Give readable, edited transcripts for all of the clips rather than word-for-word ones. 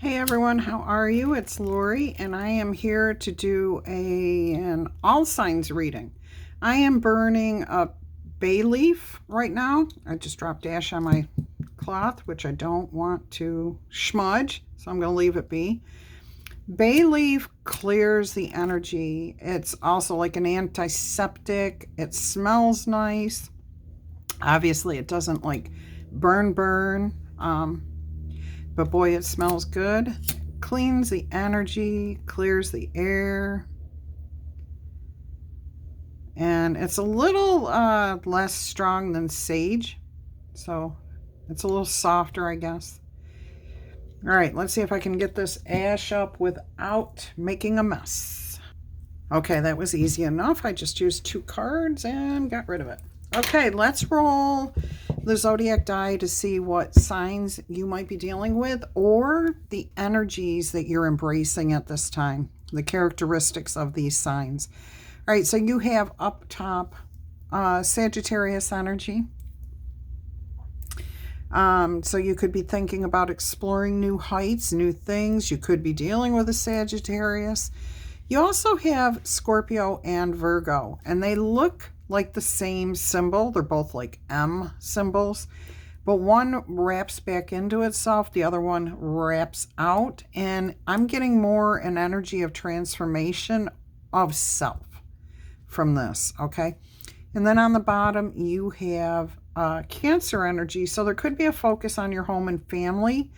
Hey everyone, how are you? It's Laurie, and I am here to do an all signs reading. I am burning a bay leaf right now. I just dropped ash on my cloth, which I don't want to smudge, so I'm going to leave it be. Bay leaf clears the energy. It's also like an antiseptic. It smells nice. Obviously, it doesn't like burn. But boy, it smells good. Cleans the energy, clears the air. And it's a little less strong than sage. So it's a little softer, I guess. All right, let's see if I can get this ash up without making a mess. Okay, that was easy enough. I just used 2 cards and got rid of it. Okay, let's roll the zodiac die to see what signs you might be dealing with or the energies that you're embracing at this time, the characteristics of these signs. All right, so you have up top Sagittarius energy. So you could be thinking about exploring new heights, new things. You could be dealing with a Sagittarius. You also have Scorpio and Virgo, and they look like the same symbol. They're both like M symbols, but one wraps back into itself, the other one wraps out, and I'm getting more an energy of transformation of self from this, okay? And then on the bottom, you have Cancer energy, so there could be a focus on your home and family,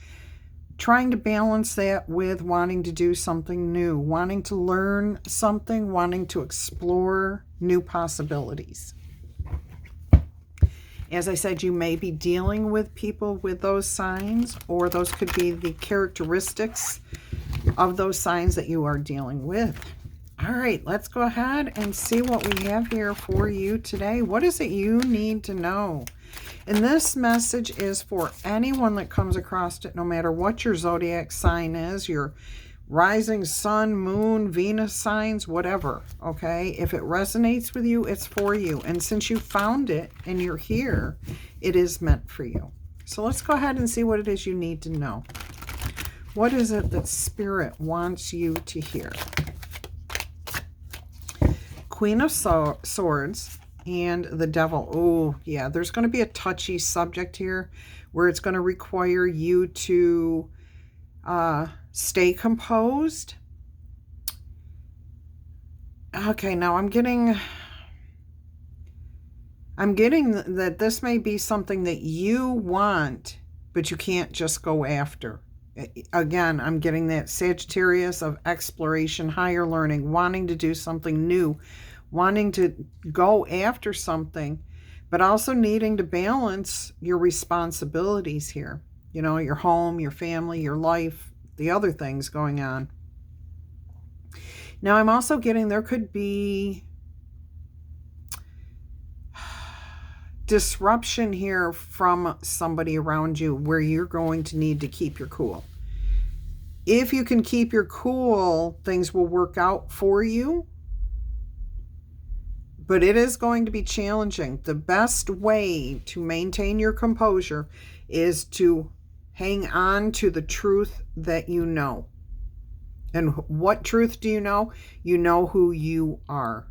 trying to balance that with wanting to do something new, wanting to learn something, wanting to explore new possibilities. As I said, you may be dealing with people with those signs, or those could be the characteristics of those signs that you are dealing with. All right, let's go ahead and see what we have here for you today. What is it you need to know? And this message is for anyone that comes across it, no matter what your zodiac sign is, your rising sun, moon, Venus signs, whatever, okay? If it resonates with you, it's for you. And since you found it and you're here, it is meant for you. So let's go ahead and see what it is you need to know. What is it that Spirit wants you to hear? Queen of Swords and the Devil. Oh, yeah, there's going to be a touchy subject here where it's going to require you to stay composed. Okay, now I'm getting that this may be something that you want, but you can't just go after. Again, I'm getting that Sagittarius of exploration, higher learning, wanting to do something new, wanting to go after something, but also needing to balance your responsibilities here. You know, your home, your family, your life, the other things going on. Now, I'm also getting there could be disruption here from somebody around you where you're going to need to keep your cool. If you can keep your cool, things will work out for you. But it is going to be challenging. The best way to maintain your composure is to hang on to the truth that you know. And what truth do you know? You know who you are.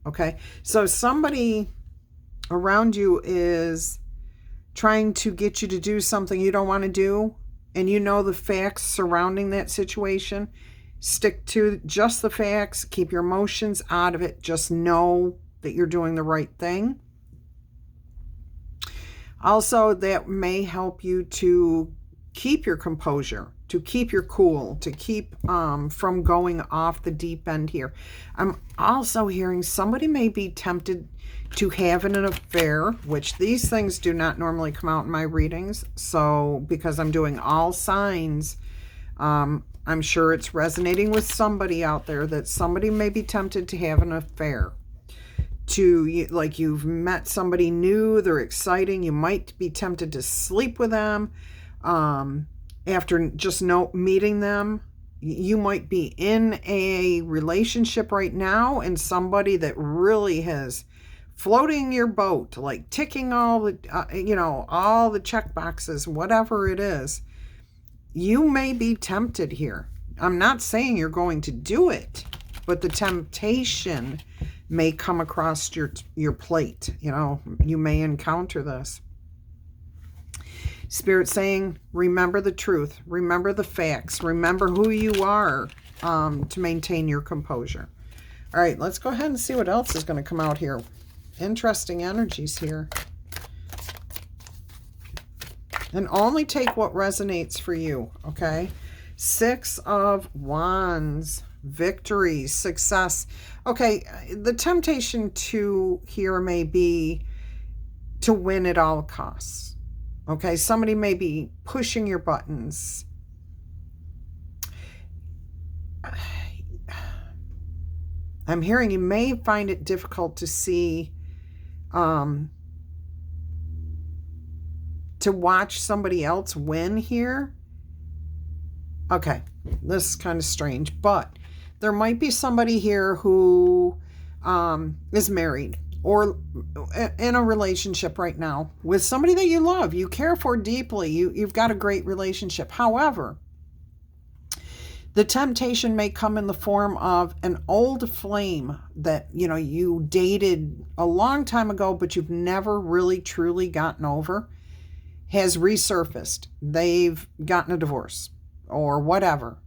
Okay? So somebody around you is trying to get you to do something you don't want to do, and you know the facts surrounding that situation. Stick to just the facts. Keep your emotions out of it. Just know that you're doing the right thing. Also, that may help you to keep your composure, to keep your cool, to keep from going off the deep end here. I'm also hearing somebody may be tempted to have an affair, which these things do not normally come out in my readings. So because I'm doing all signs, I'm sure it's resonating with somebody out there that somebody may be tempted to have an affair. Like you've met somebody new, they're exciting, you might be tempted to sleep with them after just meeting them. You might be in a relationship right now and somebody that really has floating your boat, like ticking all the all the check boxes, whatever it is. you may be tempted here. I'm not saying you're going to do it, but the temptation may come across your plate. You know, you may encounter this. Spirit saying, remember the truth, remember the facts, remember who you are, to maintain your composure. All right, let's go ahead and see what else is going to come out here. Interesting energies here. And only take what resonates for you, okay? 6 of Wands, victory, success. Okay, the temptation to here may be to win at all costs. Okay, somebody may be pushing your buttons. I'm hearing you may find it difficult to see, to watch somebody else win here. Okay, this is kind of strange, but there might be somebody here who is married or in a relationship right now with somebody that you love, you care for deeply, you've got a great relationship. However, the temptation may come in the form of an old flame that, you know, you dated a long time ago, but you've never really truly gotten over, has resurfaced. They've gotten a divorce or whatever.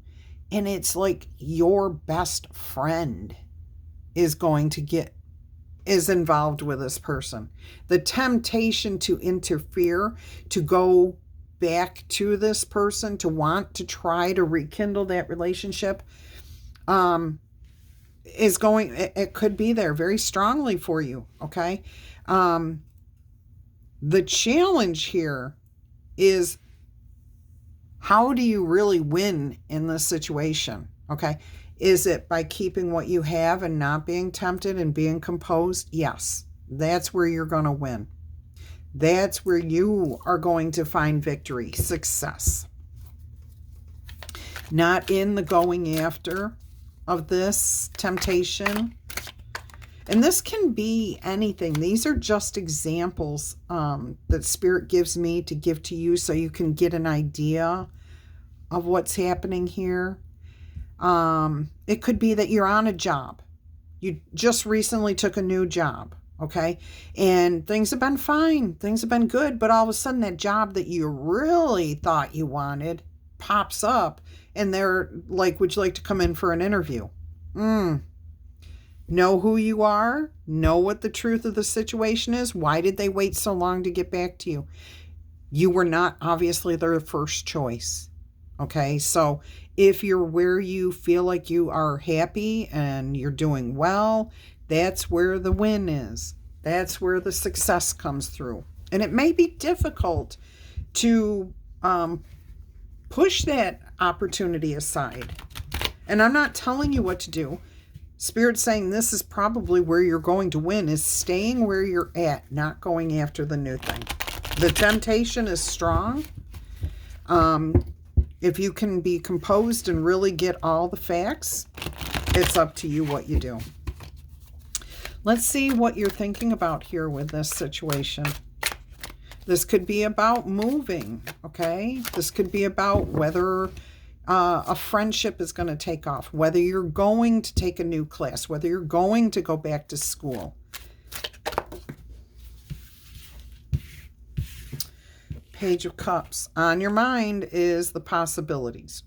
And it's like your best friend is involved with this person. The temptation to interfere, to go back to this person, to want to try to rekindle that relationship, it could be there very strongly for you, okay? The challenge here is, how do you really win in this situation, okay? Is it by keeping what you have and not being tempted and being composed? Yes, that's where you're going to win. That's where you are going to find victory, success. Not in the going after of this temptation. And this can be anything. These are just examples that Spirit gives me to give to you so you can get an idea of what's happening here. It could be that you're on a job. You just recently took a new job, okay? And things have been fine. Things have been good. But all of a sudden, that job that you really thought you wanted pops up. And they're like, would you like to come in for an interview? Know who you are. Know what the truth of the situation is. Why did they wait so long to get back to you? You were not obviously their first choice. Okay, so if you're where you feel like you are happy and you're doing well, that's where the win is. That's where the success comes through. And it may be difficult to push that opportunity aside. And I'm not telling you what to do. Spirit's saying this is probably where you're going to win, is staying where you're at, not going after the new thing. The temptation is strong. If you can be composed and really get all the facts, it's up to you what you do. Let's see what you're thinking about here with this situation. This could be about moving, okay? This could be about whether a friendship is going to take off, whether you're going to take a new class, whether you're going to go back to school. Page of Cups. On your mind is the possibilities.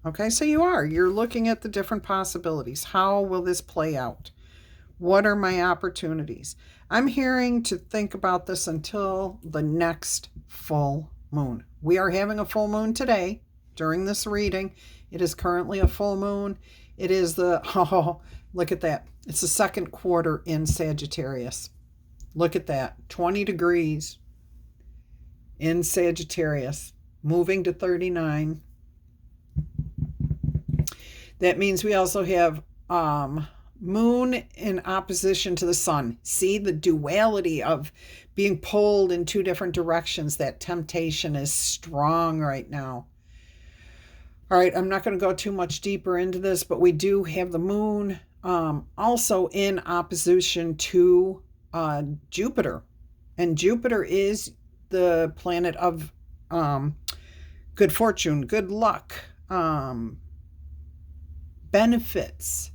Okay, so you're looking at the different possibilities. How will this play out? What are my opportunities? I'm hearing to think about this until the next full moon. We are having a full moon today during this reading. It is currently a full moon. It is look at that. It's the second quarter in Sagittarius. Look at that. 20 degrees. In Sagittarius, moving to 39. That means we also have moon in opposition to the sun. See the duality of being pulled in two different directions. That temptation is strong right now. All right, I'm not going to go too much deeper into this, but we do have the moon also in opposition to Jupiter. And Jupiter is the planet of good good fortune, good luck, benefits.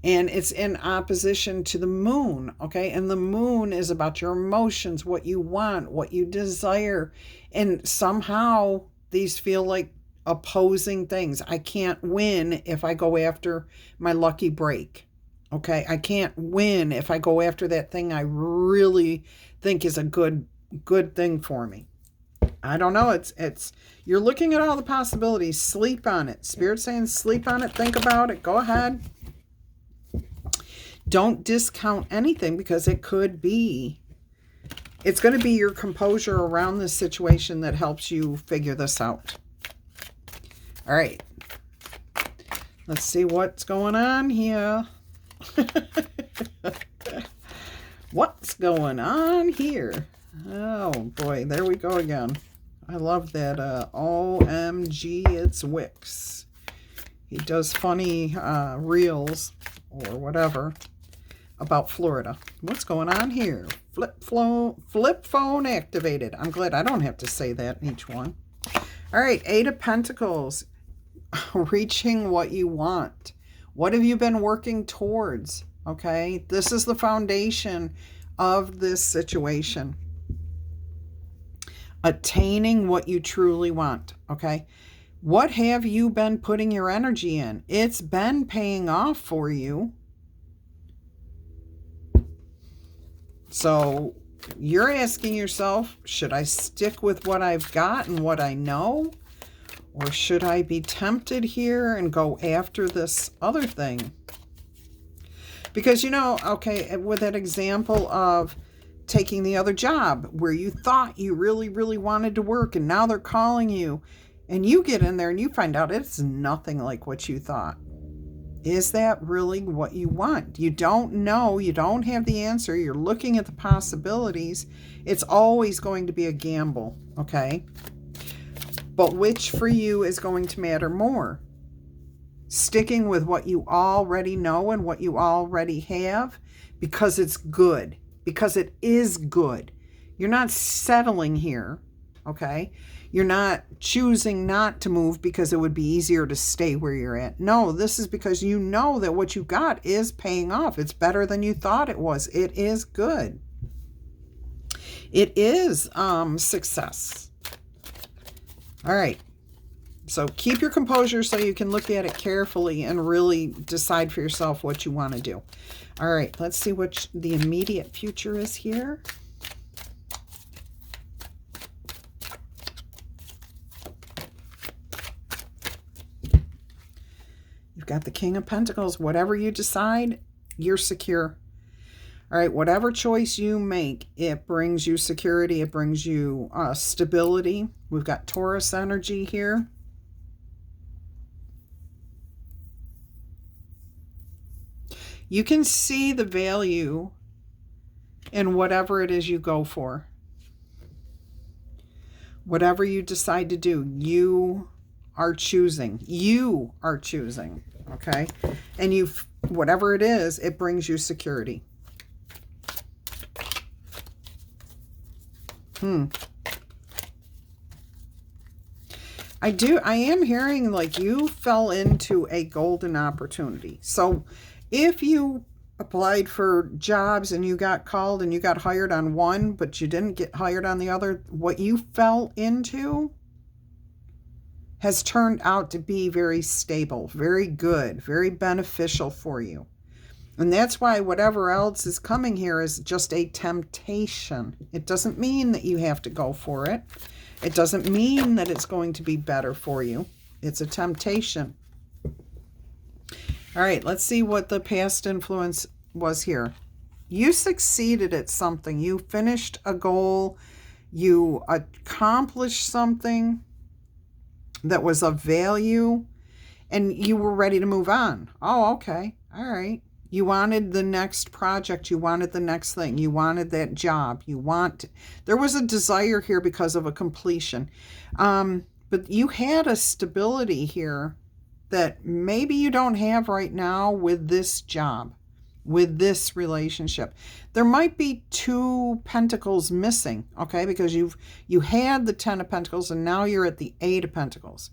And it's in opposition to the moon, okay? And the moon is about your emotions, what you want, what you desire. And somehow these feel like opposing things. I can't win if I go after my lucky break, okay? I can't win if I go after that thing I really think is a good thing for me. I don't know. It's you're looking at all the possibilities. Sleep on it. Spirit's saying sleep on it. Think about it. Go ahead. Don't discount anything, because it's going to be your composure around this situation that helps you figure this out. All right. Let's see what's going on here. What's going on here? Oh boy, there we go again. I love that. OMG, it's Wix. He does funny reels or whatever about Florida. What's going on here? Flip phone activated. I'm glad I don't have to say that in each one. All right, 8 of Pentacles. Reaching what you want. What have you been working towards? Okay, this is the foundation of this situation. Attaining what you truly want. Okay, what have you been putting your energy in? It's been paying off for you. So you're asking yourself, should I stick with what I've got and what I know? Or should I be tempted here and go after this other thing? Because, you know, okay, with that example of taking the other job where you thought you really, really wanted to work, and now they're calling you, and you get in there and you find out it's nothing like what you thought. Is that really what you want? You don't know. You don't have the answer. You're looking at the possibilities. It's always going to be a gamble, okay? But which for you is going to matter more? Sticking with what you already know and what you already have because it's good, because it is good. You're not settling here, okay? You're not choosing not to move because it would be easier to stay where you're at. No, this is because you know that what you got is paying off. It's better than you thought it was. It is good. It is success. All right. So keep your composure so you can look at it carefully and really decide for yourself what you want to do. All right. Let's see what the immediate future is here. Got the King of Pentacles. Whatever you decide, you're secure. All right, whatever choice you make, it brings you security. It brings you stability. We've got Taurus energy here. You can see the value in whatever it is you go for. Whatever you decide to do, you are choosing. You are choosing. Okay, and whatever it is, it brings you security. I am hearing like you fell into a golden opportunity. So if you applied for jobs and you got called and you got hired on one, but you didn't get hired on the other, what you fell into has turned out to be very stable, very good, very beneficial for you. And that's why whatever else is coming here is just a temptation. It doesn't mean that you have to go for it. It doesn't mean that it's going to be better for you. It's a temptation. All right, let's see what the past influence was here. You succeeded at something. You finished a goal. You accomplished something that was of value, and you were ready to move on. Oh, okay. All right. You wanted the next project. You wanted the next thing. You wanted that job. There was a desire here because of a completion. But you had a stability here that maybe you don't have right now with this job. with this relationship. There might be 2 pentacles missing, okay? Because you had the 10 of pentacles and now you're at the 8 of pentacles.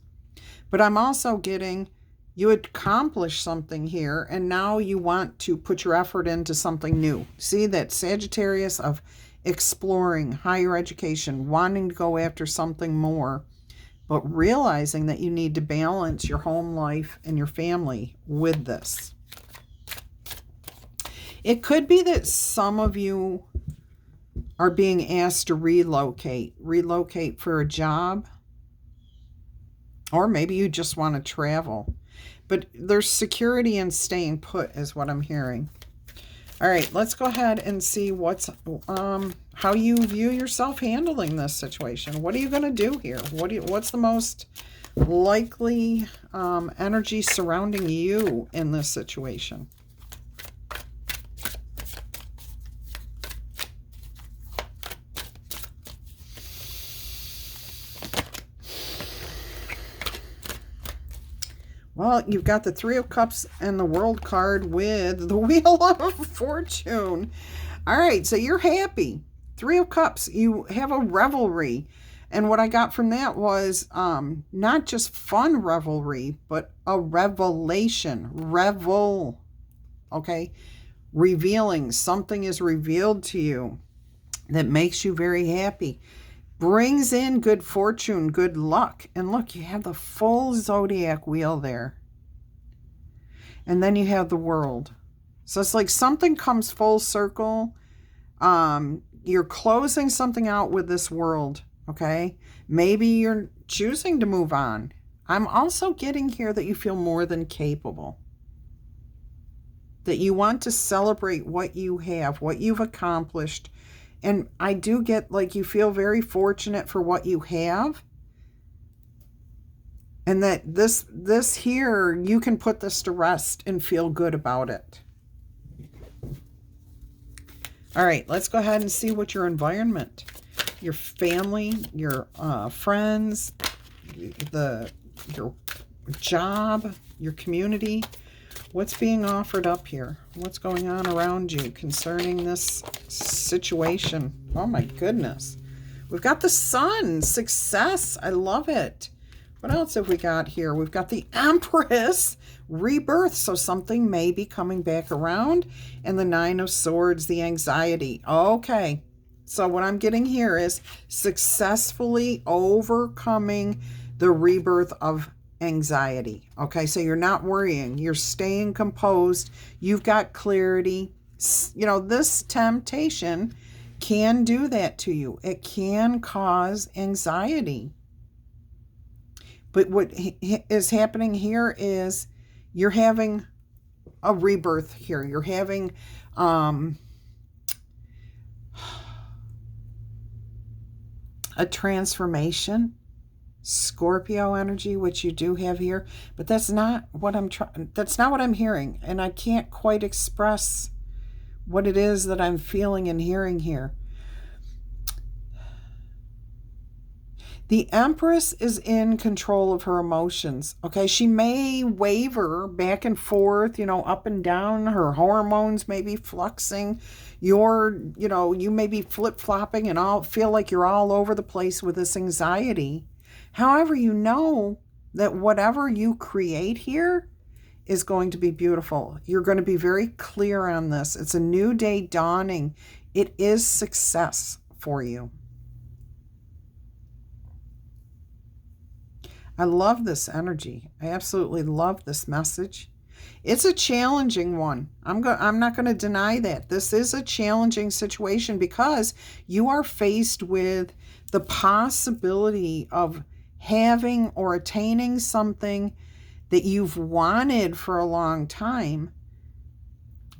But I'm also getting you accomplished something here and now you want to put your effort into something new. See that Sagittarius of exploring, higher education, wanting to go after something more, but realizing that you need to balance your home life and your family with this. It could be that some of you are being asked to relocate for a job, or maybe you just want to travel. But there's security in staying put is what I'm hearing. All right, let's go ahead and see what's how you view yourself handling this situation. What are you going to do here? What's the most likely energy surrounding you in this situation? Well, you've got the 3 of Cups and the World card with the Wheel of Fortune. All right, so you're happy. 3 of Cups, you have a revelry. And what I got from that was not just fun revelry, but a revelation. Okay? Revealing. Something is revealed to you that makes you very happy. Brings in good fortune, good luck. And look, you have the full zodiac wheel there. And then you have the World. So it's like something comes full circle. You're closing something out with this World, okay? Maybe you're choosing to move on. I'm also getting here that you feel more than capable. That you want to celebrate what you have, what you've accomplished. And I do get like you feel very fortunate for what you have. And that this here, you can put this to rest and feel good about it. All right, let's go ahead and see what your environment, your family, your friends, your job, your community. What's being offered up here? What's going on around you concerning this situation? Oh my goodness. We've got the Sun, success. I love it. What else have we got here? We've got the Empress, rebirth. So something may be coming back around. And the 9 of Swords, the anxiety. Okay. So what I'm getting here is successfully overcoming the rebirth of anxiety. Okay, so you're not worrying. You're staying composed. You've got clarity. You know, this temptation can do that to you. It can cause anxiety. But what is happening here is you're having a rebirth here. You're having a transformation. Scorpio energy, which you do have here, but that's not what that's not what I'm hearing, and I can't quite express what it is that I'm feeling and hearing here. The Empress is in control of her emotions. Okay, she may waver back and forth, you know, up and down. Her hormones may be fluxing. You may be flip-flopping and all feel like you're all over the place with this anxiety. However, you know that whatever you create here is going to be beautiful. You're going to be very clear on this. It's a new day dawning. It is success for you. I love this energy. I absolutely love this message. It's a challenging one. I'm not going to deny that. This is a challenging situation because you are faced with the possibility of having or attaining something that you've wanted for a long time,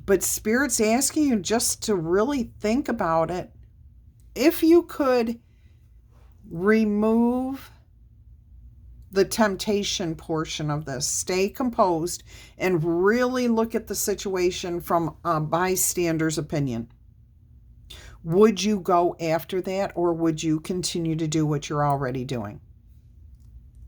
but Spirit's asking you just to really think about it. If you could remove the temptation portion of this, stay composed, and really look at the situation from a bystander's opinion, would you go after that, or would you continue to do what you're already doing?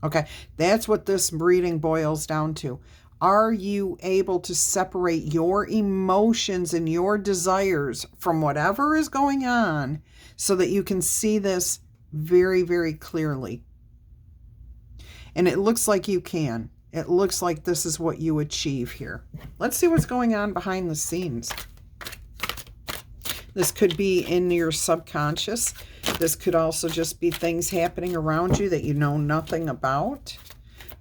Okay, that's what this reading boils down to. Are you able to separate your emotions and your desires from whatever is going on so that you can see this very, very clearly? And it looks like you can. It looks like this is what you achieve here. Let's see what's going on behind the scenes. This could be in your subconscious. This could also just be things happening around you that you know nothing about.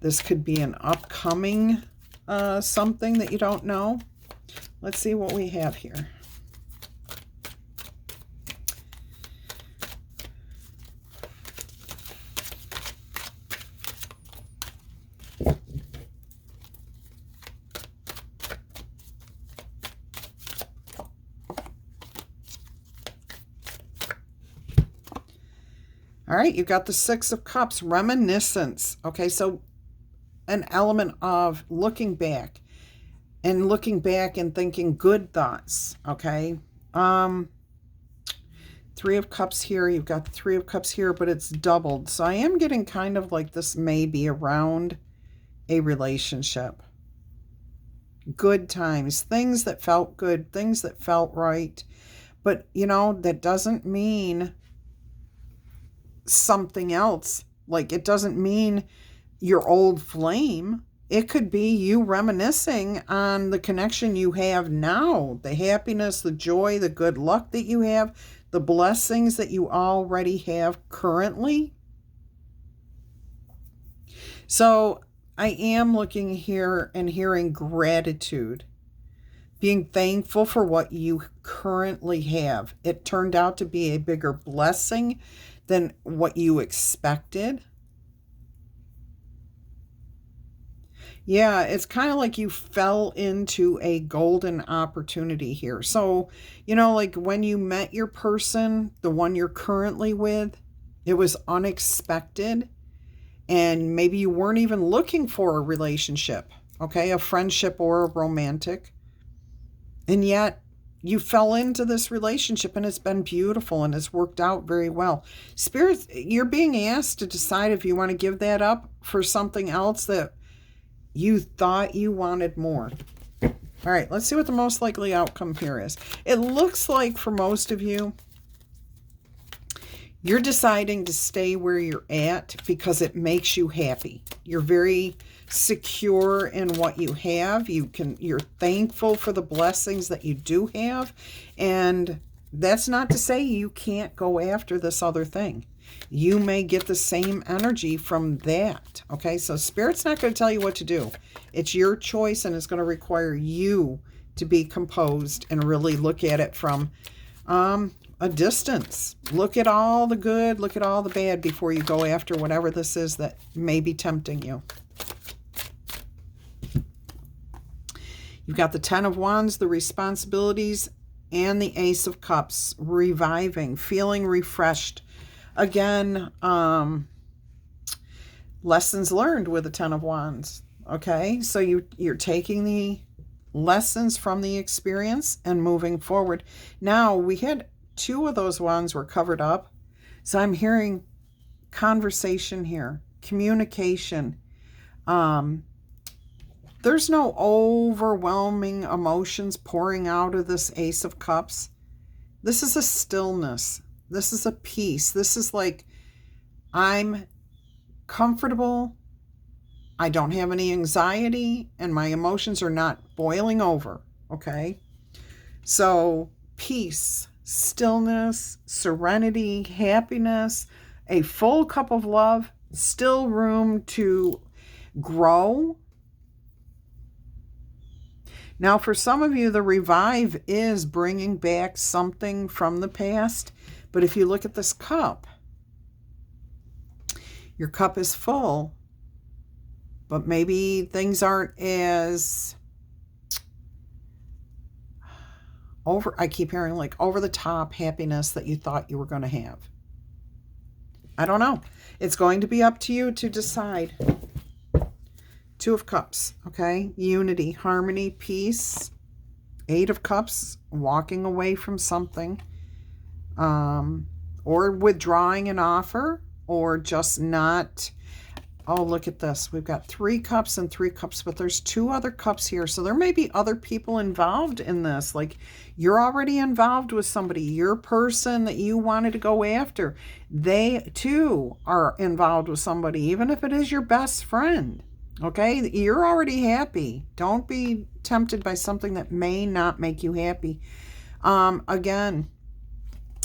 This could be an upcoming something that you don't know. Let's see what we have here. All right, you've got the Six of Cups, reminiscence. Okay, so an element of looking back and thinking good thoughts. Okay, Three of Cups here. You've got the Three of Cups here, but it's doubled. So I am getting kind of like this may be around a relationship. Good times, things that felt good, things that felt right. But, you know, that doesn't mean something else. Like, it doesn't mean your old flame. It could be you reminiscing on the connection you have now, the happiness, the joy, the good luck that you have, the blessings that you already have currently. So I am looking here and hearing gratitude, being thankful for what you currently have. It turned out to be a bigger blessing than what you expected. Yeah, it's kind of like you fell into a golden opportunity here. So, you know, like when you met your person, the one you're currently with, it was unexpected. And maybe you weren't even looking for a relationship, okay, a friendship or a romantic. And yet you fell into this relationship and it's been beautiful and it's worked out very well. Spirit, you're being asked to decide if you want to give that up for something else that you thought you wanted more. All right, let's see what the most likely outcome here is. It looks like for most of you, you're deciding to stay where you're at because it makes you happy. You're very secure in what you have. You're thankful for the blessings that you do have. And that's not to say you can't go after this other thing. You may get the same energy from that. Okay, so Spirit's not going to tell you what to do. It's your choice, and it's going to require you to be composed and really look at it from a distance. Look at all the good, look at all the bad before you go after whatever this is that may be tempting you. You've got the Ten of Wands, the responsibilities, and the Ace of Cups, reviving, feeling refreshed. Again, lessons learned with the Ten of Wands. Okay, so you're taking the lessons from the experience and moving forward. Now, we had two of those wands were covered up. So I'm hearing conversation here, communication. There's no overwhelming emotions pouring out of this Ace of Cups. This is a stillness. This is a peace. This is like, I'm comfortable. I don't have any anxiety and my emotions are not boiling over. Okay. So peace, stillness, serenity, happiness, a full cup of love, still room to grow. Now, for some of you, the revive is bringing back something from the past. But if you look at this cup, your cup is full, but maybe things aren't as I keep hearing like over the top happiness that you thought you were going to have. I don't know. It's going to be up to you to decide. Two of Cups, okay? Unity, harmony, peace. Eight of Cups, walking away from something. Or withdrawing an offer, or just not. Oh, look at this. We've got 3 cups and 3 cups, but there's 2 other cups here. So there may be other people involved in this. Like you're already involved with somebody. Your person that you wanted to go after, they too are involved with somebody, even if it is your best friend. Okay? You're already happy. Don't be tempted by something that may not make you happy. Again,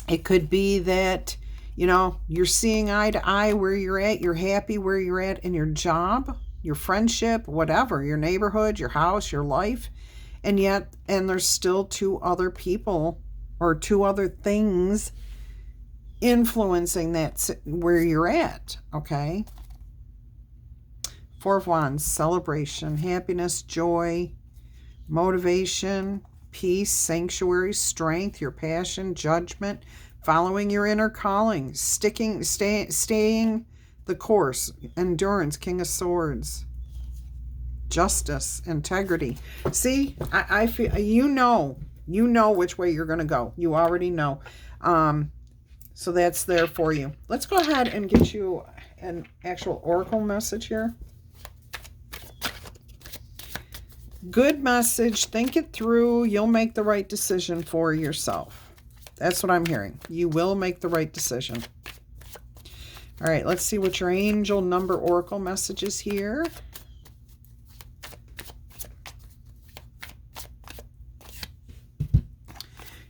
it could be that, you know, you're seeing eye to eye where you're at. You're happy where you're at in your job, your friendship, whatever, your neighborhood, your house, your life. And there's still 2 other people or 2 other things influencing that where you're at. Okay. 4 of Wands, celebration, happiness, joy, motivation, peace, sanctuary, strength, your passion, judgment, following your inner calling, staying the course, endurance, King of Swords, justice, integrity. See, I feel you know which way you're going to go. You already know. So that's there for you. Let's go ahead and get you an actual oracle message here. Good message. Think it through. You'll make the right decision for yourself. That's what I'm hearing. You will make the right decision. All right, let's see what your angel number oracle message is here.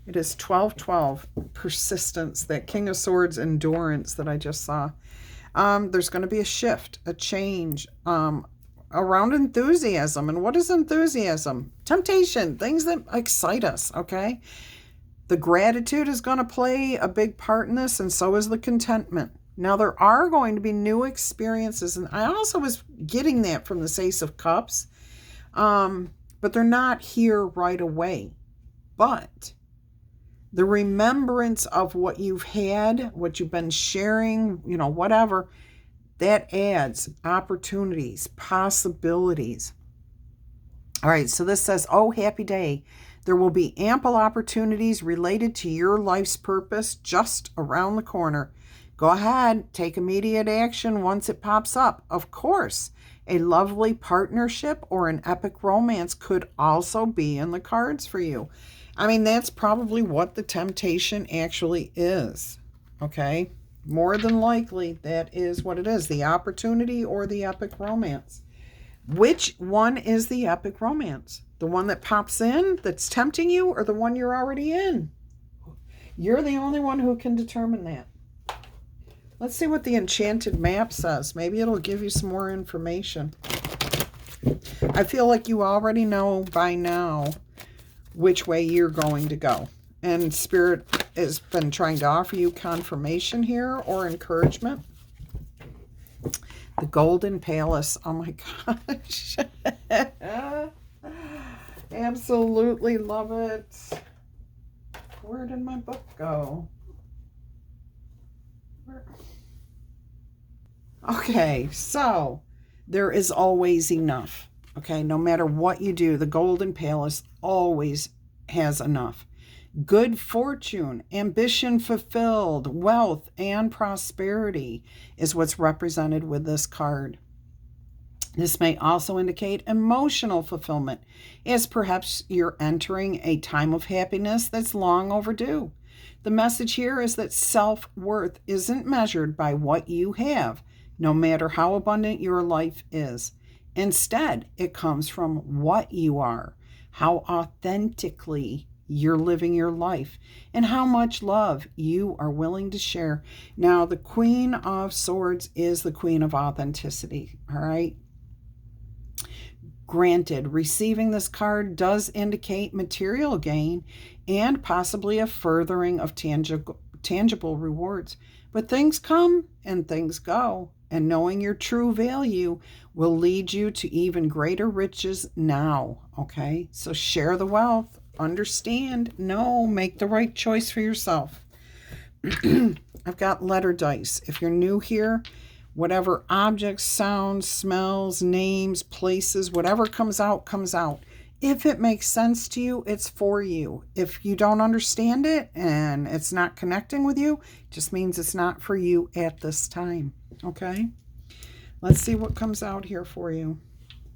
It is 1212, persistence, that King of Swords, endurance that I just saw. There's going to be a shift, a change, around enthusiasm. And what is enthusiasm? Temptation, things that excite us, okay? The gratitude is going to play a big part in this, and so is the contentment. Now, there are going to be new experiences, and I also was getting that from the Ace of Cups, but they're not here right away. But the remembrance of what you've had, what you've been sharing, you know, whatever, that adds opportunities, possibilities. All right, so this says, oh, happy day. There will be ample opportunities related to your life's purpose just around the corner. Go ahead, take immediate action once it pops up. Of course, a lovely partnership or an epic romance could also be in the cards for you. I mean, that's probably what the temptation actually is, okay? More than likely, that is what it is, the opportunity or the epic romance. Which one is the epic romance? The one that pops in, that's tempting you, or the one you're already in? You're the only one who can determine that. Let's see what the enchanted map says. Maybe it'll give you some more information. I feel like you already know by now which way you're going to go. And Spirit has been trying to offer you confirmation here or encouragement. The Golden Palace. Oh my gosh. Absolutely love it. Where did my book go? Okay, so there is always enough. Okay, no matter what you do, the Golden Palace always has enough. Good fortune, ambition fulfilled, wealth, and prosperity is what's represented with this card. This may also indicate emotional fulfillment, as perhaps you're entering a time of happiness that's long overdue. The message here is that self-worth isn't measured by what you have, no matter how abundant your life is. Instead, it comes from what you are, how authentically you're living your life, and how much love you are willing to share. Now, the Queen of Swords is the Queen of authenticity, all right? Granted, receiving this card does indicate material gain and possibly a furthering of tangible rewards. But things come and things go, and knowing your true value will lead you to even greater riches now, okay? So share the wealth, understand, know, make the right choice for yourself. I've got letter dice. If you're new here, whatever objects, sounds, smells, names, places, whatever comes out, comes out. If it makes sense to you, it's for you. If you don't understand it and it's not connecting with you, it just means it's not for you at this time, okay? Let's see what comes out here for you.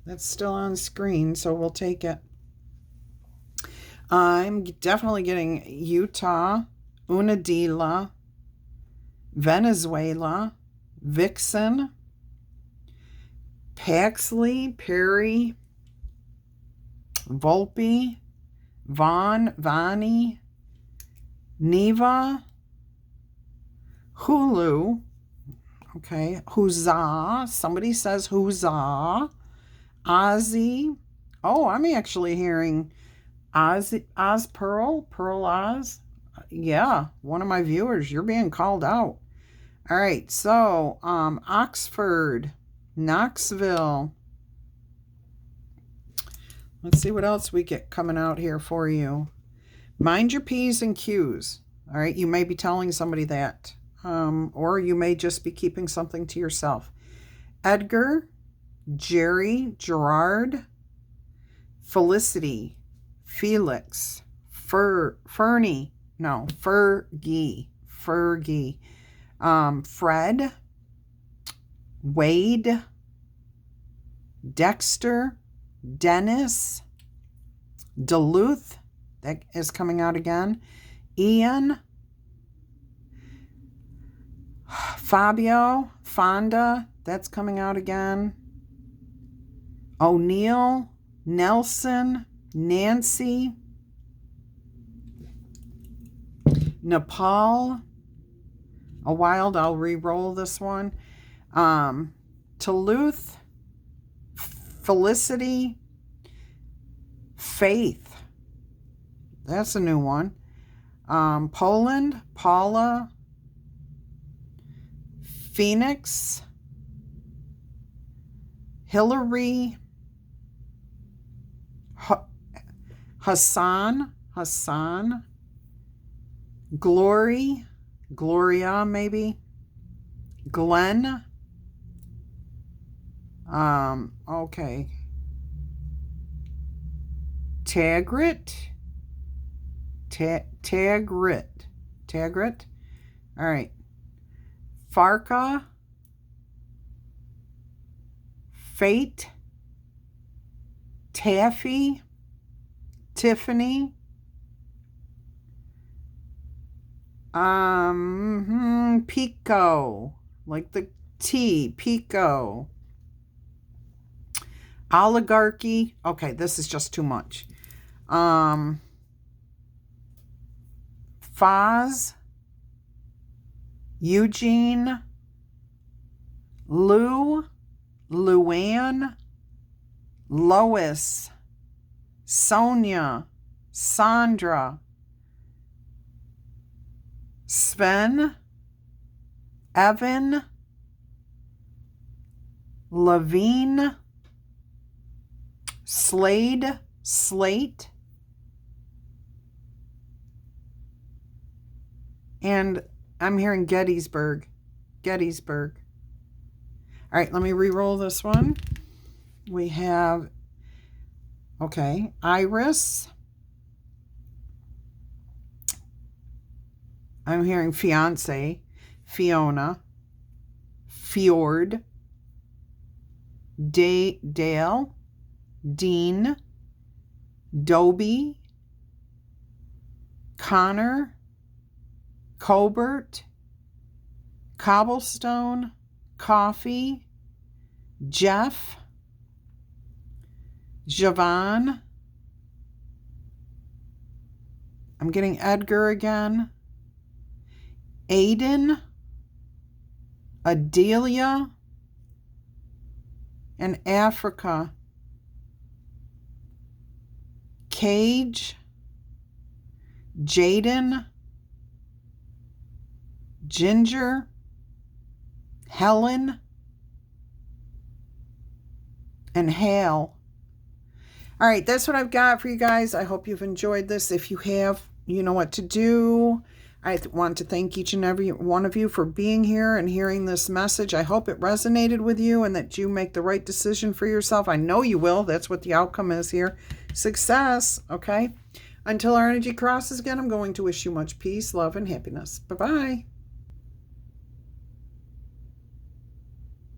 That's still on screen, so we'll take it. I'm definitely getting Utah, Unadilla, Venezuela, Vixen, Paxley, Perry, Volpe, Vani, Neva, Hulu, okay, Huzzah, somebody says Huzzah, Ozzy, oh, I'm actually hearing Oz Pearl Oz, yeah, one of my viewers, you're being called out. All right, so Oxford, Knoxville. Let's see what else we get coming out here for you. Mind your P's and Q's. All right, you may be telling somebody that, or you may just be keeping something to yourself. Edgar, Jerry, Gerard, Felicity, Felix, Fergie, Fred, Wade, Dexter, Dennis, Duluth, that is coming out again, Ian, Fabio, Fonda, that's coming out again, O'Neill, Nelson, Nancy, Nepal, I'll re-roll this one, Duluth, Felicity, Faith, that's a new one, Poland, Paula, Phoenix, Hillary, Hassan, Gloria maybe, Glenn, okay, Tagrit, all right, Farka, Fate, Taffy, Tiffany, Pico, like the T, Pico, Oligarchy, okay, this is just too much, Foz, Eugene, Luann, Lois, Sonia, Sandra, Sven, Evan, Levine, Slate, and I'm hearing Gettysburg. All right, let me re-roll this one. We have, okay, Iris. I'm hearing fiance, Fiona, Fjord, Dale, Dean, Dobie, Connor, Colbert, Cobblestone, Coffee, Jeff, Javon. I'm getting Edgar again. Aiden, Adelia, and Africa. Cage, Jaden, Ginger, Helen, and Hale. All right, that's what I've got for you guys. I hope you've enjoyed this. If you have, you know what to do. I want to thank each and every one of you for being here and hearing this message. I hope it resonated with you and that you make the right decision for yourself. I know you will. That's what the outcome is here. Success, okay? Until our energy crosses again, I'm going to wish you much peace, love, and happiness. Bye-bye.